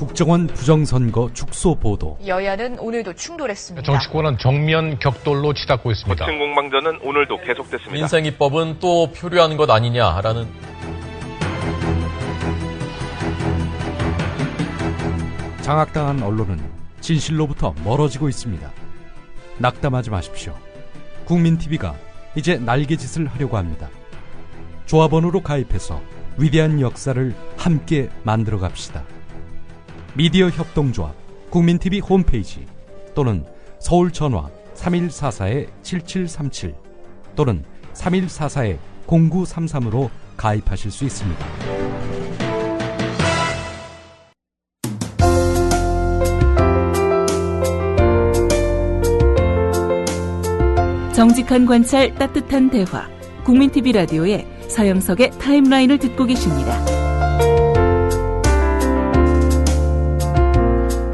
국정원 부정선거 축소 보도. 여야는 오늘도 충돌했습니다. 정치권은 정면 격돌로 치닫고 있습니다. 거친 공방전은 오늘도 계속됐습니다. 민생입법은 또 표류한 것 아니냐라는. 장악당한 언론은 진실로부터 멀어지고 있습니다. 낙담하지 마십시오. 국민TV가 이제 날개짓을 하려고 합니다. 조합원으로 가입해서 위대한 역사를 함께 만들어 갑시다. 미디어 협동조합 국민TV 홈페이지 또는 서울 전화 3144-7737 또는 3144-0933으로 가입하실 수 있습니다. 정직한 관찰, 따뜻한 대화. 국민TV 라디오의 서영석의 타임라인을 듣고 계십니다.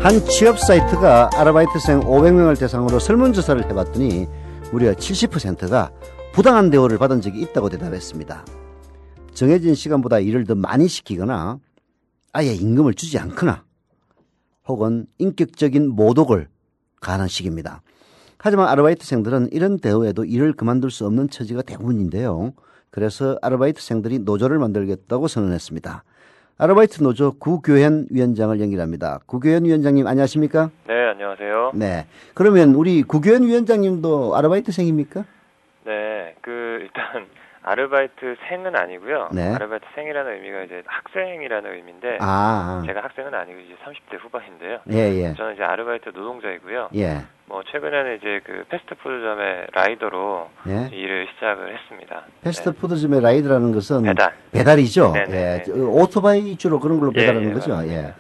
한 취업 사이트가 아르바이트생 500명을 대상으로 설문조사를 해봤더니 무려 70%가 부당한 대우를 받은 적이 있다고 대답했습니다. 정해진 시간보다 일을 더 많이 시키거나 아예 임금을 주지 않거나 혹은 인격적인 모독을 가하는 식입니다. 하지만 아르바이트생들은 이런 대우에도 일을 그만둘 수 없는 처지가 대부분인데요. 그래서 아르바이트생들이 노조를 만들겠다고 선언했습니다. 아르바이트 노조 구교현 위원장을 연결합니다. 구교현 위원장님 안녕하십니까? 네, 안녕하세요. 네. 그러면 우리 구교현 위원장님도 아르바이트생입니까? 네, 일단 아르바이트생은 아니고요. 네. 아르바이트생이라는 의미가 이제 학생이라는 의미인데, 제가 학생은 아니고 이제 30대 후반인데요. 예. 저는 이제 아르바이트 노동자이고요. 예. 최근에는 이제 패스트푸드점의 라이더로 일을 시작을 했습니다. 패스트푸드점의 라이더라는 것은 배달이죠. 예. 오토바이 주로 그런 걸로 배달하는 거죠. 맞습니다.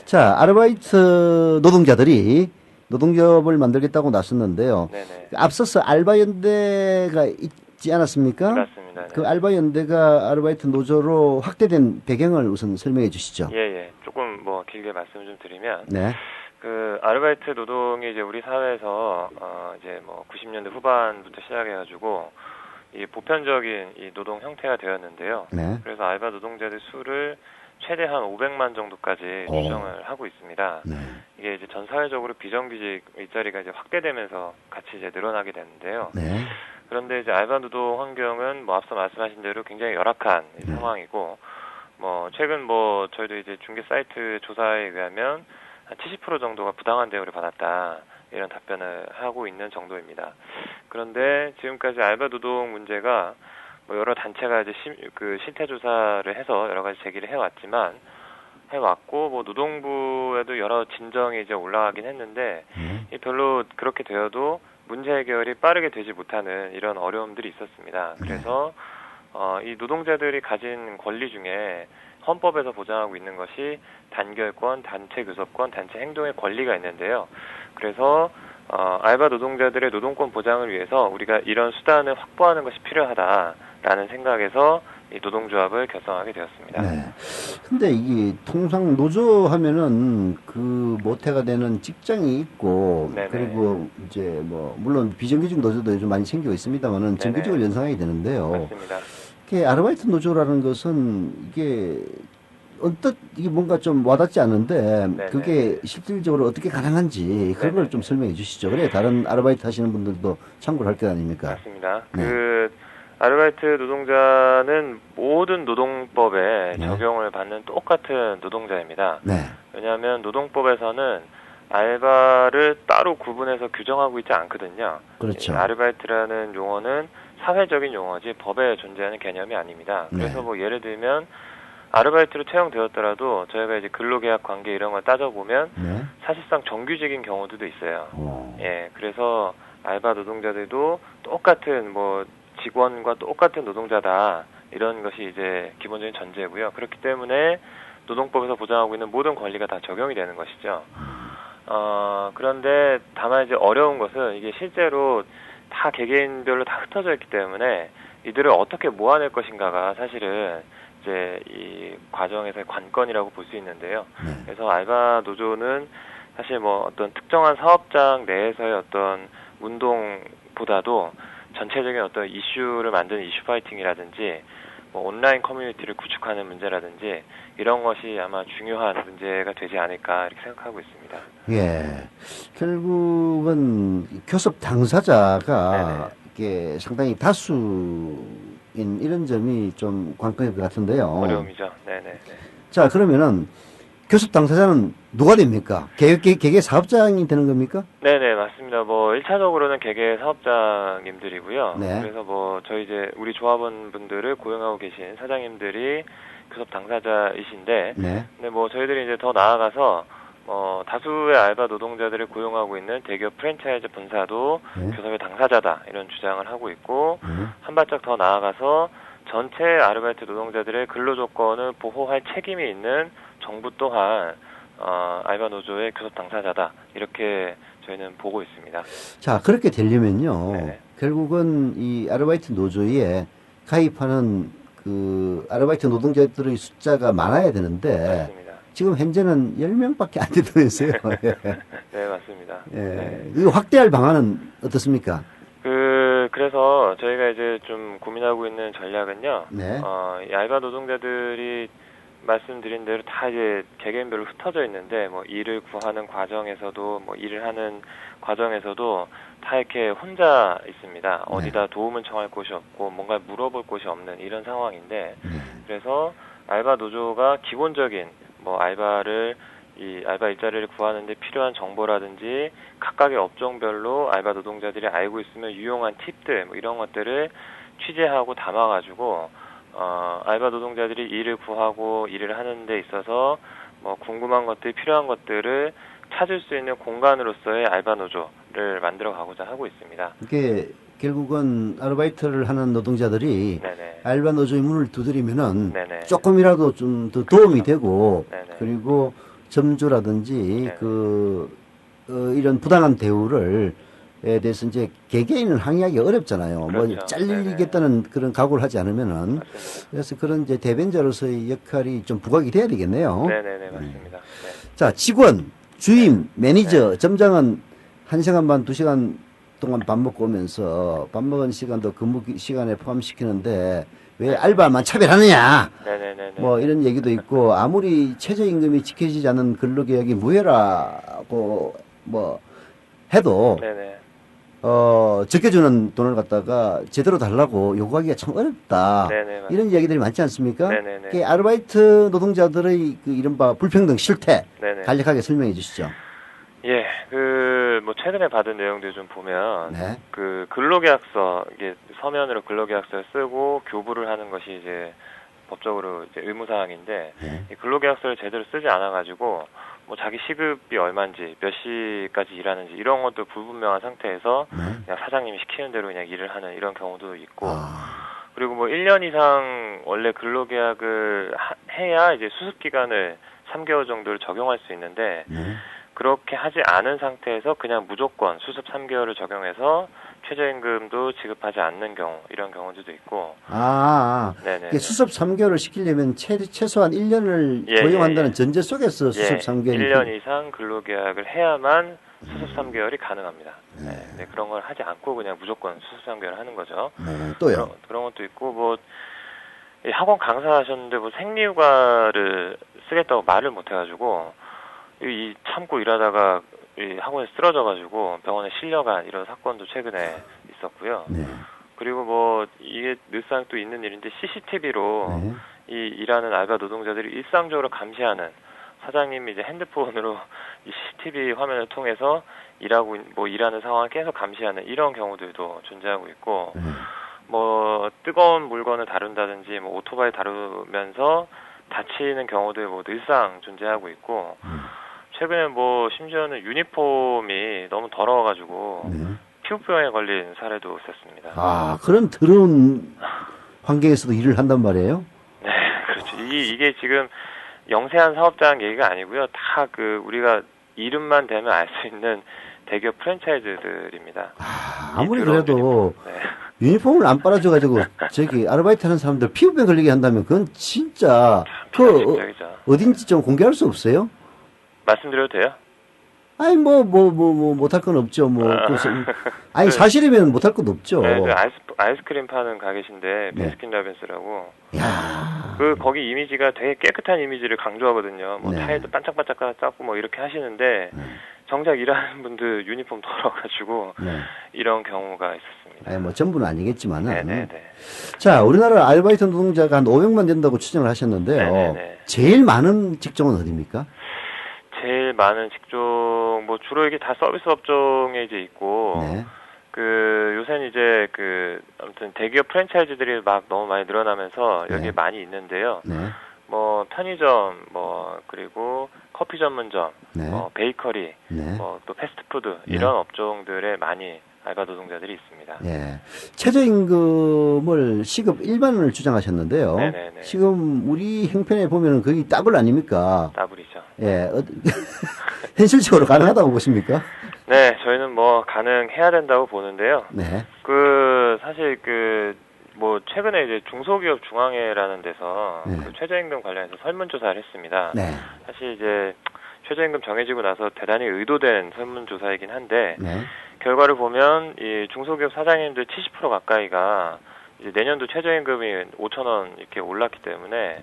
자, 아르바이트 노동자들이 노동조합을 만들겠다고 나섰는데요. 네네. 앞서서 알바연대가 있지 않았습니까? 맞습니다. 그 알바연대가 아르바이트 노조로 확대된 배경을 우선 설명해 주시죠. 예. 조금 길게 말씀을 좀 드리면. 네. 아르바이트 노동이 이제 우리 사회에서 이제 90년대 후반부터 시작해가지고 이 보편적인 이 노동 형태가 되었는데요. 네. 그래서 알바 노동자들 수를 최대 한 500만 정도까지 추정을 하고 있습니다. 네. 이게 이제 전 사회적으로 비정규직 일자리가 이제 확대되면서 같이 이제 늘어나게 되는데요. 네. 그런데 이제 알바 노동 환경은 앞서 말씀하신 대로 굉장히 열악한 상황이고, 최근 저희도 이제 중개 사이트 조사에 의하면 한 70% 정도가 부당한 대우를 받았다, 이런 답변을 하고 있는 정도입니다. 그런데 지금까지 알바 노동 문제가 여러 단체가 이제 실태 조사를 해서 여러 가지 제기를 해왔고 노동부에도 여러 진정이 이제 올라가긴 했는데 별로 그렇게 되어도 문제 해결이 빠르게 되지 못하는 이런 어려움들이 있었습니다. 그래서 이 노동자들이 가진 권리 중에 헌법에서 보장하고 있는 것이 단결권, 단체 교섭권, 단체 행동의 권리가 있는데요. 그래서 알바 노동자들의 노동권 보장을 위해서 우리가 이런 수단을 확보하는 것이 필요하다라는 생각에서 이 노동조합을 결성하게 되었습니다. 네. 근데 이게 통상 노조 하면은 모태가 되는 직장이 있고, 네네. 그리고 이제 물론 비정규직 노조도 요즘 많이 생기고 있습니다만은 정규직을 연상하게 되는데요. 맞습니다. 아르바이트 노조라는 것은 이게 뭔가 좀 와닿지 않는데, 네네. 그게 실질적으로 어떻게 가능한지 그런 걸 좀 설명해 주시죠. 그래 다른 아르바이트 하시는 분들도 참고를 할 것 아닙니까? 맞습니다. 네. 아르바이트 노동자는 모든 노동법에 적용을 받는 똑같은 노동자입니다. 네. 왜냐하면 노동법에서는 알바를 따로 구분해서 규정하고 있지 않거든요. 그렇죠. 아르바이트라는 용어는 사회적인 용어지 법에 존재하는 개념이 아닙니다. 그래서 예를 들면 아르바이트로 채용되었더라도 저희가 이제 근로계약 관계 이런 걸 따져보면 사실상 정규직인 경우들도 있어요. 예, 그래서 알바 노동자들도 똑같은 직원과 똑같은 노동자다, 이런 것이 이제 기본적인 전제고요. 그렇기 때문에 노동법에서 보장하고 있는 모든 권리가 다 적용이 되는 것이죠. 그런데 다만 이제 어려운 것은 이게 실제로 다 개개인별로 다 흩어져 있기 때문에 이들을 어떻게 모아낼 것인가가 사실은 이제 이 과정에서의 관건이라고 볼 수 있는데요. 그래서 알바 노조는 사실 어떤 특정한 사업장 내에서의 어떤 운동보다도 전체적인 어떤 이슈를 만드는 이슈 파이팅이라든지 뭐 온라인 커뮤니티를 구축하는 문제라든지 이런 것이 아마 중요한 문제가 되지 않을까 이렇게 생각하고 있습니다. 예. 결국은 교섭 당사자가 이게 상당히 다수인 이런 점이 좀 관건일 것 같은데요. 어려움이죠. 네네. 자, 그러면은 교섭 당사자는 누가 됩니까? 개개 사업장이 되는 겁니까? 네네, 맞습니다. 뭐 1차적으로는 개개 사업장님들이고요. 네. 그래서 뭐 저희 이제 우리 조합원 분들을 고용하고 계신 사장님들이 교섭 당사자이신데, 네. 근데 뭐 저희들이 이제 더 나아가서 다수의 알바 노동자들을 고용하고 있는 대기업 프랜차이즈 본사도 네. 교섭의 당사자다 이런 주장을 하고 있고, 한 발짝 더 나아가서 전체 아르바이트 노동자들의 근로 조건을 보호할 책임이 있는 정부 또한 알바 노조의 교섭 당사자다 이렇게 저희는 보고 있습니다. 자, 그렇게 되려면요. 네네. 결국은 이 아르바이트 노조에 가입하는 그 아르바이트 노동자들의 숫자가 많아야 되는데 맞습니다. 지금 현재는 10명밖에 안 된다면서요. 예. 네, 맞습니다. 예. 네. 이거 확대할 방안은 어떻습니까? 그래서 저희가 이제 좀 고민하고 있는 전략은요. 네. 이 알바 노동자들이 말씀드린 대로 다 이제 개개인별로 흩어져 있는데 뭐 일을 구하는 과정에서도 뭐 일을 하는 과정에서도 다 이렇게 혼자 있습니다. 어디다 도움을 청할 곳이 없고 뭔가 물어볼 곳이 없는 이런 상황인데 그래서 알바 노조가 기본적인 뭐 이 알바 일자리를 구하는데 필요한 정보라든지 각각의 업종별로 알바 노동자들이 알고 있으면 유용한 팁들 뭐 이런 것들을 취재하고 담아가지고 알바 노동자들이 일을 구하고 일을 하는 데 있어서 뭐 궁금한 것들, 필요한 것들을 찾을 수 있는 공간으로서의 알바 노조를 만들어 가고자 하고 있습니다. 이게 결국은 아르바이트를 하는 노동자들이 네네. 알바 노조의 문을 두드리면은 네네. 조금이라도 좀 더 도움이 되고 네네. 그리고 점주라든지 네네. 이런 부당한 대우를 에 대해서 이제 개개인은 항의하기 어렵잖아요. 그렇죠. 뭐 잘리겠다는 그런 각오를 하지 않으면은 맞습니다. 그래서 그런 이제 대변자로서의 역할이 좀 부각이 돼야 되겠네요. 네네네 맞습니다. 네. 자, 직원, 주임, 매니저, 점장은 1시간 반, 2시간 동안 밥 먹고 오면서 밥 먹은 시간도 근무 시간에 포함시키는데 왜 알바만 차별하느냐? 네네네. 뭐 이런 얘기도 있고 아무리 최저임금이 지켜지지 않는 근로계약이 무효라고 뭐 해도 네네. 적게주는 돈을 갖다가 제대로 달라고 요구하기가 참 어렵다. 네네, 맞습니다. 이런 이야기들이 많지 않습니까? 네네네. 그 아르바이트 노동자들의 그 이른바 불평등 실태 네네. 간략하게 설명해 주시죠. 예, 뭐 최근에 받은 내용들 좀 보면 네. 그 근로계약서 이게 서면으로 근로계약서를 쓰고 교부를 하는 것이 이제 법적으로 이제 의무사항인데 네. 이 근로계약서를 제대로 쓰지 않아가지고 뭐 자기 시급이 얼마인지 몇 시까지 일하는지 이런 것도 불분명한 상태에서 네. 그냥 사장님이 시키는 대로 그냥 일을 하는 이런 경우도 있고 아, 그리고 뭐 1년 이상 원래 근로계약을 해야 이제 수습기간을 3개월 정도를 적용할 수 있는데 네. 그렇게 하지 않은 상태에서 그냥 무조건 수습 3개월을 적용해서 최저임금도 지급하지 않는 경우 이런 경우들도 있고 네네. 이게 수습 3개월을 시키려면 최소한 1년을 고용한다는 전제 속에서 수습 3개월 1년 이상 근로계약을 해야만 수습 3개월이 가능합니다. 네, 그런 걸 하지 않고 그냥 무조건 수습 3개월 하는 거죠. 네, 또요. 그런 것도 있고 뭐 학원 강사하셨는데 뭐 생리휴가를 쓰겠다고 말을 못 해가지고 이 참고 일하다가 이 학원에 쓰러져가지고 병원에 실려간 이런 사건도 최근에 있었고요. 네. 그리고 뭐 이게 늘상 또 있는 일인데 CCTV로 네. 이 일하는 알바 노동자들이 일상적으로 감시하는 사장님이 이제 핸드폰으로 이 CCTV 화면을 통해서 일하는 상황을 계속 감시하는 이런 경우들도 존재하고 있고 뭐 뜨거운 물건을 다룬다든지 뭐 오토바이 다루면서 다치는 경우들 뭐 늘상 존재하고 있고 최근에 뭐 심지어는 유니폼이 너무 더러워가지고 피부병에 걸린 사례도 있었습니다. 아, 그런 더러운 환경에서도 일을 한단 말이에요? 네, 그렇죠. 이게 지금 영세한 사업장 얘기가 아니고요. 다 우리가 이름만 대면 알 수 있는 대기업 프랜차이즈들입니다. 아무리 그래도 유니폼을 안 빨아줘가지고 저기 아르바이트 하는 사람들 피부병 걸리게 한다면 그건 진짜 어딘지 좀 공개할 수 없어요? 말씀드려도 돼요? 아니 못할 건 없죠. 아니 사실이면 못할 건 없죠. 네, 아이스크림 파는 가게신데 베스킨라빈스라고. 야. 거기 이미지가 되게 깨끗한 이미지를 강조하거든요. 뭐 타일도 반짝반짝 쌓고 뭐 이렇게 하시는데 정작 일하는 분들 유니폼 더러워가지고 이런 경우가 있었습니다. 아니 전부는 아니겠지만은. 네네네. 자, 우리나라 아르바이트 노동자가 한 500만 된다고 추정을 하셨는데요. 네네네. 제일 많은 직종은 어디입니까? 제일 많은 직종, 뭐, 주로 이게 다 서비스 업종에 이제 있고, 요새는 이제 아무튼 대기업 프랜차이즈들이 막 너무 많이 늘어나면서 여기에 많이 있는데요. 뭐, 편의점, 그리고 커피 전문점, 베이커리, 또 패스트푸드, 이런 업종들에 많이 알바 노동자들이 있습니다. 예. 최저임금을 시급 1만 원을 주장하셨는데요. 네네네. 지금 우리 형편에 보면은 거의 더블 아닙니까? 더블이죠. 예. 현실적으로 가능하다고 보십니까? 네, 저희는 뭐 가능해야 된다고 보는데요. 네. 사실 최근에 이제 중소기업 중앙회라는 데서 최저임금 관련해서 설문조사를 했습니다. 네. 사실 이제 최저임금 정해지고 나서 대단히 의도된 설문조사이긴 한데, 결과를 보면 이 중소기업 사장님들 70% 가까이가 이제 내년도 최저임금이 5,000원 이렇게 올랐기 때문에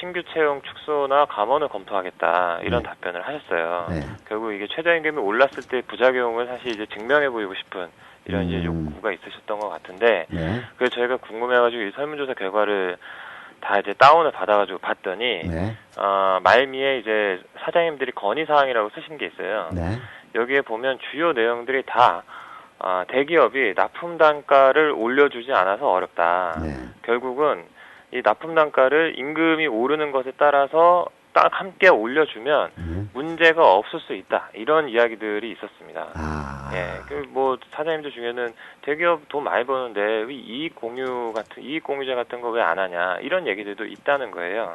신규 채용 축소나 감원을 검토하겠다 이런 답변을 하셨어요. 결국 이게 최저임금이 올랐을 때 부작용을 사실 이제 증명해 보이고 싶은 이런 이제 욕구가 있으셨던 것 같은데, 그래서 저희가 궁금해가지고 이 설문조사 결과를 다 이제 다운을 받아가지고 봤더니 말미에 이제 사장님들이 건의사항이라고 쓰신 게 있어요. 여기에 보면 주요 내용들이 다 대기업이 납품 단가를 올려주지 않아서 어렵다. 결국은 이 납품 단가를 임금이 오르는 것에 따라서 딱 함께 올려주면 문제가 없을 수 있다. 이런 이야기들이 있었습니다. 사장님들 중에는 대기업 돈 많이 버는데 왜 이익 공유제 같은 거 왜 안 하냐. 이런 얘기들도 있다는 거예요.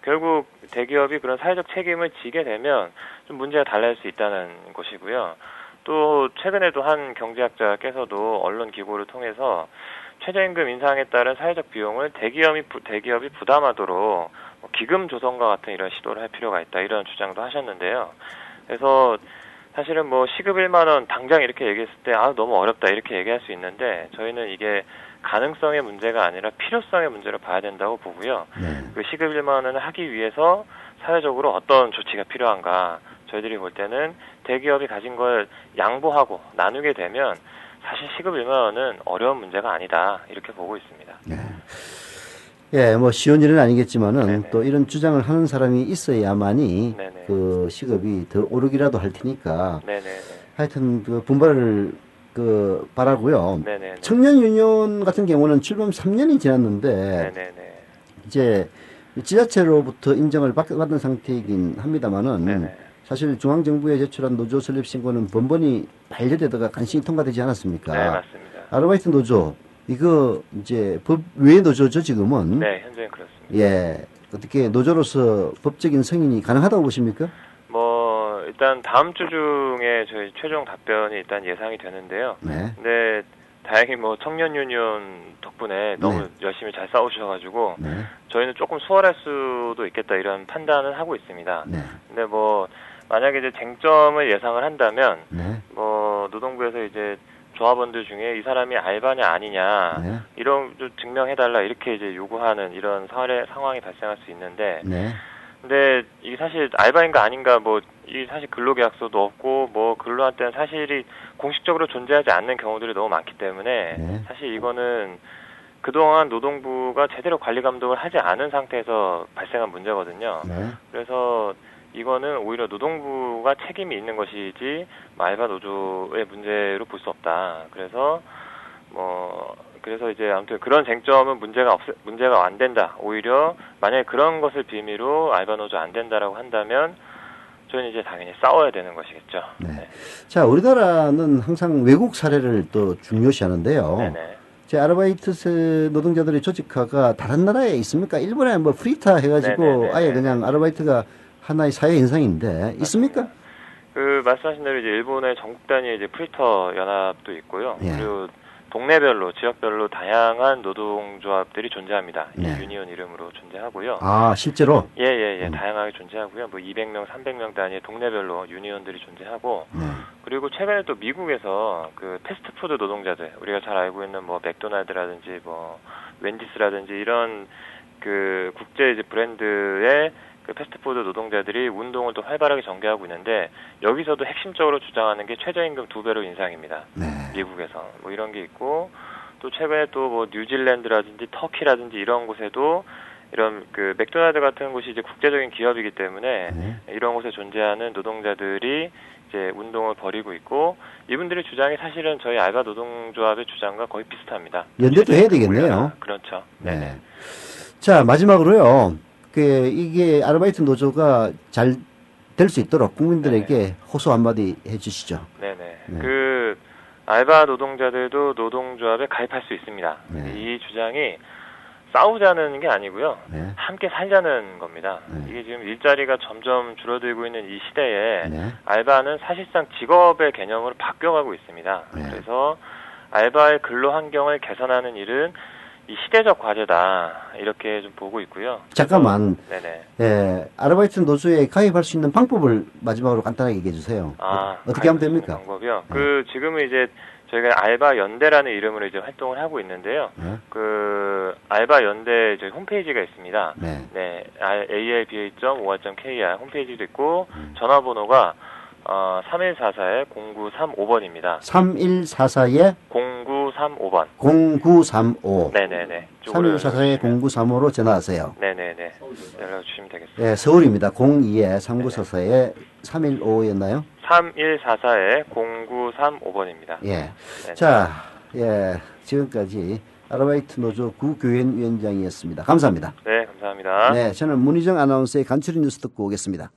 결국 대기업이 그런 사회적 책임을 지게 되면 좀 문제가 달라질 수 있다는 것이고요. 또 최근에도 한 경제학자께서도 언론 기고를 통해서 최저임금 인상에 따른 사회적 비용을 대기업이 부담하도록 기금 조성과 같은 이런 시도를 할 필요가 있다 이런 주장도 하셨는데요. 그래서 사실은 뭐 시급 1만 원 당장 이렇게 얘기했을 때 너무 어렵다 이렇게 얘기할 수 있는데 저희는 이게 가능성의 문제가 아니라 필요성의 문제로 봐야 된다고 보고요. 그 시급 1만 원을 하기 위해서 사회적으로 어떤 조치가 필요한가 저희들이 볼 때는 대기업이 가진 걸 양보하고 나누게 되면 사실 시급 1만 원은 어려운 문제가 아니다 이렇게 보고 있습니다. 예, 뭐 쉬운 일은 아니겠지만은 또 이런 주장을 하는 사람이 있어야만이 그 시급이 더 오르기라도 할 테니까 하여튼 그 분발을 바라고요. 청년 유니온 같은 경우는 출범 3년이 지났는데 이제 지자체로부터 인정을 받은 상태이긴 합니다만은 사실 중앙정부에 제출한 노조 설립 신고는 번번이 반려되다가 간신히 통과되지 않았습니까? 네, 맞습니다. 아르바이트 노조 이거 이제 법 외 노조죠 지금은? 네, 현재는 그렇습니다. 예, 어떻게 노조로서 법적인 승인이 가능하다고 보십니까? 일단 다음 주 중에 저희 최종 답변이 일단 예상이 되는데요. 근데 다행히 청년 유니온 덕분에 너무 열심히 잘 싸우셔가지고 저희는 조금 수월할 수도 있겠다 이런 판단을 하고 있습니다. 근데 만약에 이제 쟁점을 예상을 한다면 노동부에서 이제 조합원들 중에 이 사람이 알바냐 아니냐 이런 좀 증명해달라 이렇게 이제 요구하는 이런 상황이 발생할 수 있는데 근데 이게 사실 알바인가 아닌가 이 사실 근로계약서도 없고 근로한 때는 사실이 공식적으로 존재하지 않는 경우들이 너무 많기 때문에 사실 이거는 그동안 노동부가 제대로 관리 감독을 하지 않은 상태에서 발생한 문제거든요. 그래서 이거는 오히려 노동부가 책임이 있는 것이지 알바 노조의 문제로 볼 수 없다. 그래서 이제 아무튼 그런 쟁점은 문제가 안 된다. 오히려 만약에 그런 것을 빌미로 알바 노조 안 된다라고 한다면 저희는 이제 당연히 싸워야 되는 것이겠죠. 자, 우리나라는 항상 외국 사례를 또 중요시하는데요. 제 아르바이트 노동자들의 조직화가 다른 나라에 있습니까? 일본에 프리타 해가지고 아예 그냥 아르바이트가 하나의 사회 현상인데 있습니까? 말씀하신 대로 이제 일본의 전국 단위의 이제 프리터 연합도 있고요. 그리고 동네별로, 지역별로 다양한 노동조합들이 존재합니다. 네. 유니온 이름으로 존재하고요. 아, 실제로? 예. 다양하게 존재하고요. 뭐 200명, 300명 단위의 동네별로 유니온들이 존재하고, 네. 그리고 최근에 또 미국에서 그 패스트푸드 노동자들, 우리가 잘 알고 있는 뭐 맥도날드라든지 뭐 웬디스라든지 이런 그 국제 이제 브랜드의 그 패스트푸드 노동자들이 운동을 또 활발하게 전개하고 있는데, 여기서도 핵심적으로 주장하는 게 최저임금 2배로 인상입니다. 네. 미국에서 뭐 이런 게 있고, 또 최근에 또 뭐 뉴질랜드라든지 터키라든지 이런 곳에도 이런 그 맥도날드 같은 곳이 이제 국제적인 기업이기 때문에 네. 이런 곳에 존재하는 노동자들이 이제 운동을 벌이고 있고, 이분들의 주장이 사실은 저희 알바 노동조합의 주장과 거의 비슷합니다. 연대도 해야 되겠네요. 그렇죠. 네. 자, 마지막으로요. 이게 아르바이트 노조가 잘 될 수 있도록 국민들에게 호소 한마디 해주시죠. 네네. 네. 그 알바 노동자들도 노동조합에 가입할 수 있습니다. 네. 이 주장이 싸우자는 게 아니고요. 네. 함께 살자는 겁니다. 네. 이게 지금 일자리가 점점 줄어들고 있는 이 시대에 네. 알바는 사실상 직업의 개념으로 바뀌어가고 있습니다. 네. 그래서 알바의 근로 환경을 개선하는 일은 이 시대적 과제다, 이렇게 좀 보고 있고요. 잠깐만. 네네. 아르바이트 노조에 가입할 수 있는 방법을 마지막으로 간단하게 얘기해 주세요. 어떻게 하면 됩니까? 방법이요. 네. 그 지금은 이제 저희가 알바 연대라는 이름으로 이제 활동을 하고 있는데요. 네. 그 알바 연대 저희 홈페이지가 있습니다. 네. 네, alba.or.kr 홈페이지도 있고, 전화번호가 3144-0935번입니다. 3144에 0935번. 0935. 네네네. 3144에 0935로 전화하세요. 네네네. 연락 주시면 되겠습니다. 네, 서울입니다. 02에 3944에 315였나요? 3144에 0935번입니다. 예. 자, 지금까지 아르바이트 노조 구교연 위원장이었습니다. 감사합니다. 네, 감사합니다. 네, 저는 문희정 아나운서의 간추린 뉴스 듣고 오겠습니다.